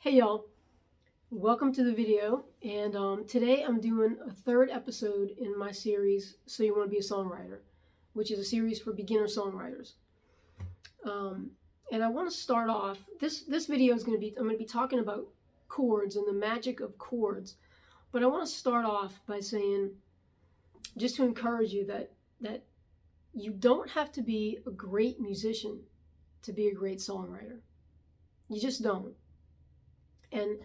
Hey y'all, welcome to the video, and today I'm doing a third episode in my series, So You Want to Be a Songwriter, which is a series for beginner songwriters. And I want to start off, this video is going to be, I'm going to be talking about chords and the magic of chords, but I want to start off by saying, just to encourage you that you don't have to be a great musician to be a great songwriter. You just don't. And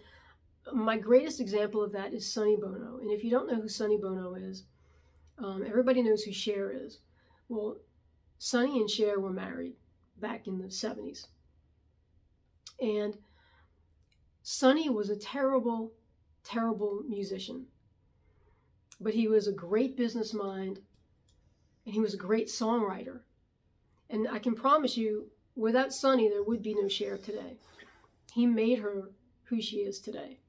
my greatest example of that is Sonny Bono. And if you don't know who Sonny Bono is, everybody knows who Cher is. Well, Sonny and Cher were married back in the 70s. And Sonny was a terrible, terrible musician. But he was a great business mind, and he was a great songwriter. And I can promise you, without Sonny, there would be no Cher today. He made her who she is today.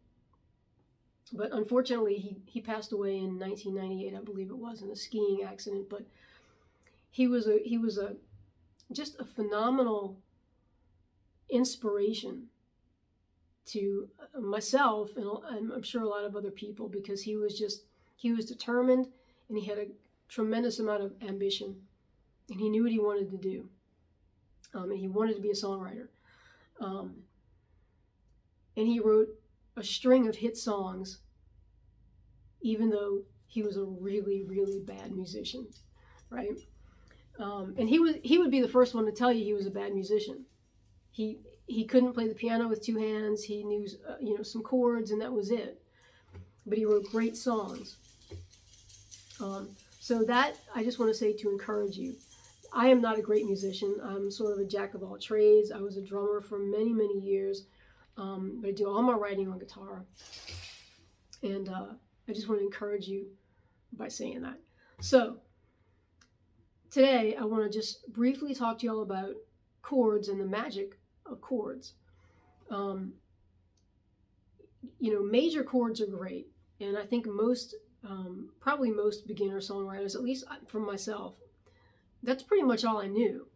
But unfortunately, he passed away in 1998, I believe it was, in a skiing accident. But he was just a phenomenal inspiration to myself, and I'm sure a lot of other people, because he was determined, and he had a tremendous amount of ambition, and he knew what he wanted to do, and he wanted to be a songwriter. And he wrote a string of hit songs, even though he was a really, really bad musician, right? And he would be the first one to tell you he was a bad musician. He couldn't play the piano with two hands. He knew some chords, and that was it. But he wrote great songs. So that, I just want to say to encourage you. I am not a great musician. I'm sort of a jack of all trades. I was a drummer for many, many years. But I do all my writing on guitar, and I just want to encourage you by saying that. So today I want to just briefly talk to you all about chords and the magic of chords. Major chords are great, and I think probably most beginner songwriters, at least from myself, that's pretty much all I knew.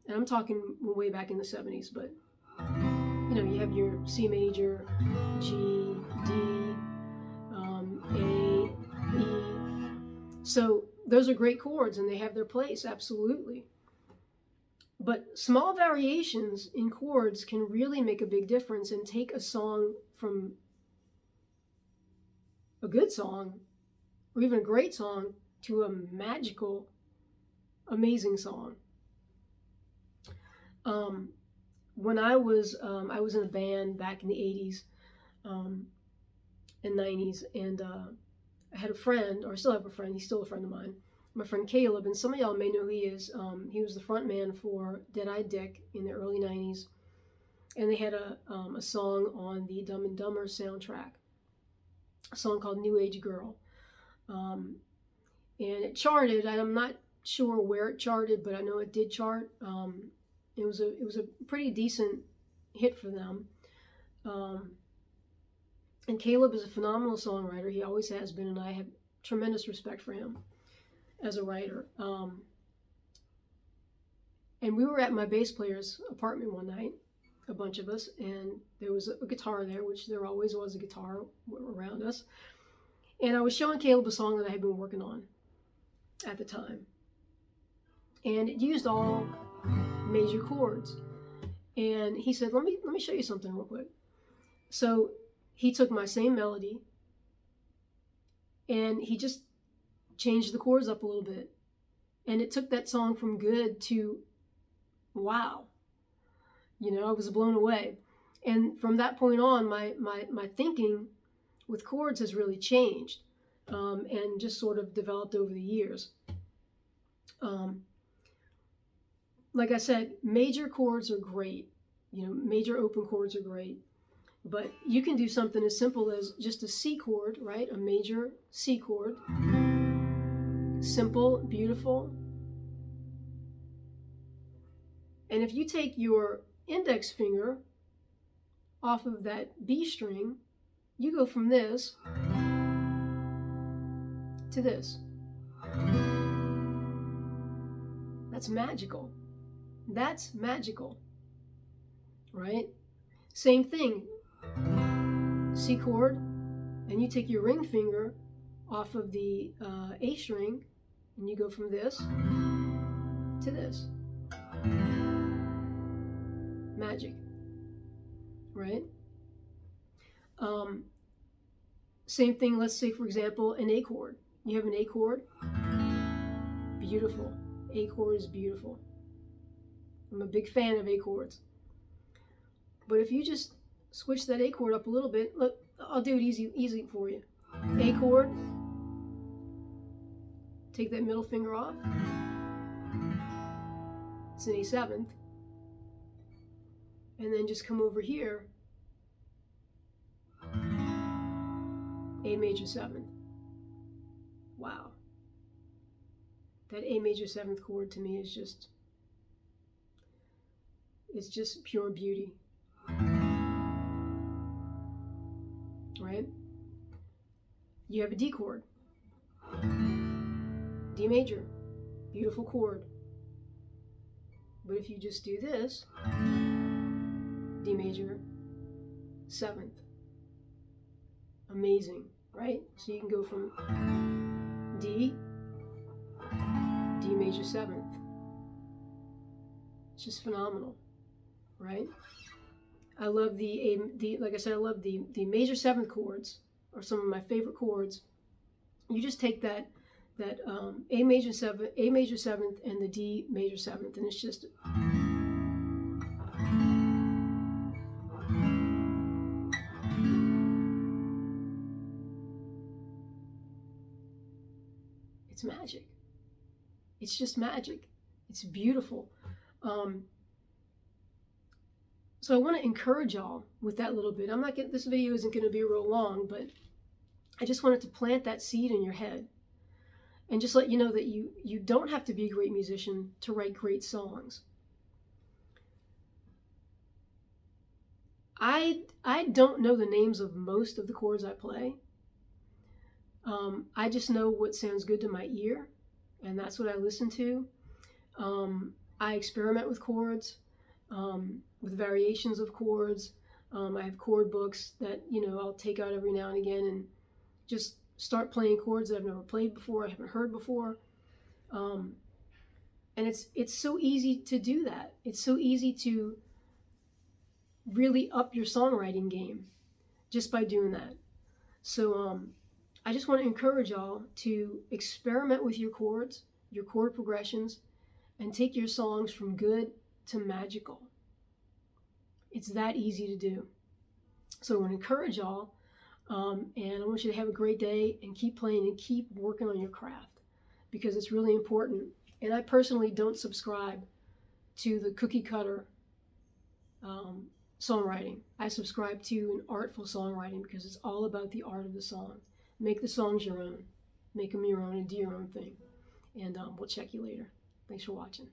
And I'm talking way back in the 70s, but you have your C major, G, D, A, E. So those are great chords, and they have their place, absolutely. But small variations in chords can really make a big difference and take a song from a good song, or even a great song, to a magical, amazing song. When I was in a band back in the 80s and 90s, and I had a friend, or I still have a friend, he's still a friend of mine, my friend Caleb, and some of y'all may know who he is. He was the front man for Dead-Eyed Dick in the early 90s, and they had a song on the Dumb and Dumber soundtrack, a song called New Age Girl. And it charted. I'm not sure where it charted, but I know it did chart. It was a pretty decent hit for them. And Caleb is a phenomenal songwriter. He always has been, and I have tremendous respect for him as a writer. And we were at my bass player's apartment one night, a bunch of us, and there was a guitar there, which there always was a guitar around us. And I was showing Caleb a song that I had been working on at the time. And it used all major chords. And he said, let me show you something real quick. So he took my same melody and he just changed the chords up a little bit. And it took that song from good to wow. I was blown away. And from that point on, my thinking with chords has really changed, and just sort of developed over the years. Like I said, major chords are great. Major open chords are great. But you can do something as simple as just a C chord, right? A major C chord. Simple, beautiful. And if you take your index finger off of that B string, you go from this to this. That's magical. That's magical, right? Same thing. C chord, and you take your ring finger off of the A string, and you go from this to this. Magic, right? Same thing, let's say, for example, an A chord. You have an A chord. Beautiful. A chord is beautiful. I'm a big fan of A chords. But if you just switch that A chord up a little bit, look, I'll do it easy for you. A chord. Take that middle finger off. It's an A7th. And then just come over here. A major 7th. Wow. That A major 7th chord to me is just, it's just pure beauty. Right? You have a D chord. D major. Beautiful chord. But if you just do this, D major 7th. Amazing, right? So you can go from D, D major 7th. It's just phenomenal, right? I love like I said, I love the major 7th chords, are some of my favorite chords. You just take that A major 7th and the D major 7th, and it's just it's magic. It's just magic. It's beautiful. So I want to encourage y'all with that little bit. This video isn't going to be real long, but I just wanted to plant that seed in your head and just let you know that you don't have to be a great musician to write great songs. I don't know the names of most of the chords I play. I just know what sounds good to my ear, and that's what I listen to. I experiment with chords, with variations of chords. I have chord books that I'll take out every now and again and just start playing chords that I've never played before, I haven't heard before. And it's so easy to do that. It's so easy to really up your songwriting game just by doing that. So I just want to encourage y'all to experiment with your chords, your chord progressions, and take your songs from good to magical. It's that easy to do. So I want to encourage y'all, and I want you to have a great day and keep playing and keep working on your craft, because it's really important. And I personally don't subscribe to the cookie cutter songwriting. I subscribe to an artful songwriting, because it's all about the art of the song. Make the songs your own. Make them your own and do your own thing. And we'll check you later. Thanks for watching.